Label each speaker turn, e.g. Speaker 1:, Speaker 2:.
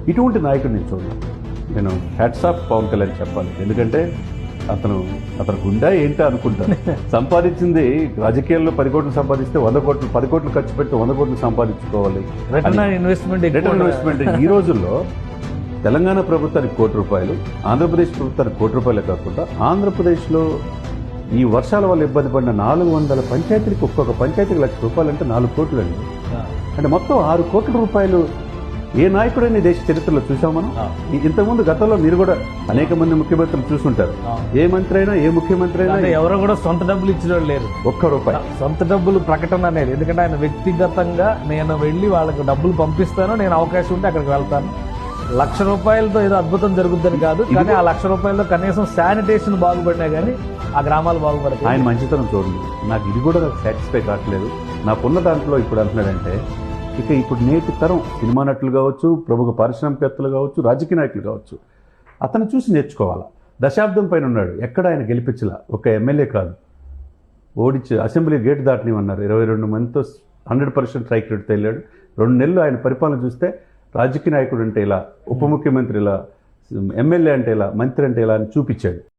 Speaker 1: ఇటువంటి నాయకుడు నేను చూడలేదు. నేను హ్యాట్స్ ఆఫ్ పవన్ కళ్యాణ్ చెప్పాలి. ఎందుకంటే అతను గుండా ఏంటో అనుకుంటాను. సంపాదించింది రాజకీయాల్లో 10 కోట్లు సంపాదిస్తే 100 కోట్లు, 10 కోట్లు ఖర్చు పెడితే 100 కోట్లు సంపాదించుకోవాలి.
Speaker 2: రిటర్న్ ఇన్వెస్ట్మెంట్
Speaker 1: ఈ రోజుల్లో తెలంగాణ ప్రభుత్వానికి ₹1 ఆంధ్రప్రదేశ్ ప్రభుత్వానికి ₹1 కాకుండా ఆంధ్రప్రదేశ్లో ఈ వర్షాల వల్ల ఇబ్బంది పడిన 400 పంచాయతీలకు ఒక్కొక్క పంచాయతీకి ₹1,00,000 అంటే 4 కోట్లు అండి. అంటే మొత్తం ₹6 కోట్ల ఏ నాయకుడైనా దేశ చరిత్రలో చూసాం మనం. ఇంతకుముందు గతంలో మీరు కూడా అనేక మంది ముఖ్యమంత్రులు చూసుంటారు. ఏ మంత్రి అయినా ఏ ముఖ్యమంత్రి అయినా
Speaker 2: ఎవరు కూడా సొంత డబ్బులు ఇచ్చిన వాళ్ళు లేరు.
Speaker 1: ₹1
Speaker 2: సొంత డబ్బులు ప్రకటన అనేది. ఎందుకంటే ఆయన వ్యక్తిగతంగా నేను వెళ్ళి వాళ్ళకి డబ్బులు పంపిస్తాను, నేను అవకాశం ఉంటే అక్కడికి వెళ్తాను. ₹1,00,000 ఏదో అద్భుతం జరుగుతుందని కాదు, కానీ ఆ ₹1,00,000 కనీసం శానిటేషన్ బాగుపడినా కానీ ఆ గ్రామాలు బాగుపడతాయి.
Speaker 1: ఆయన మంచితనం చూడండి. నాకు ఇది కూడా సాటిస్ఫై కావట్లేదు. నాకున్న దాంట్లో ఇప్పుడు అంటున్నాడంటే ఇప్పుడు నేటి తరం సినిమా నటులు కావచ్చు, ప్రముఖ పారిశ్రామికవేత్తలు కావచ్చు, రాజకీయ నాయకులు కావచ్చు, అతను చూసి నేర్చుకోవాలా. దశాబ్దం పైన ఉన్నాడు, ఎక్కడ ఆయన గెలిపించలా. ఒక ఎమ్మెల్యే కాదు, ఓడించి అసెంబ్లీ గేట్ దాటనివన్నారు. 22 మందితో 100% స్ట్రైక్ రేట్తో వెళ్ళాడు. 2 నెలలు ఆయన పరిపాలన చూస్తే రాజకీయ నాయకుడు అంటే ఇలా, ఉప ముఖ్యమంత్రి ఇలా, ఎమ్మెల్యే అంటే ఇలా, మంత్రి అంటే ఇలా అని చూపించాడు.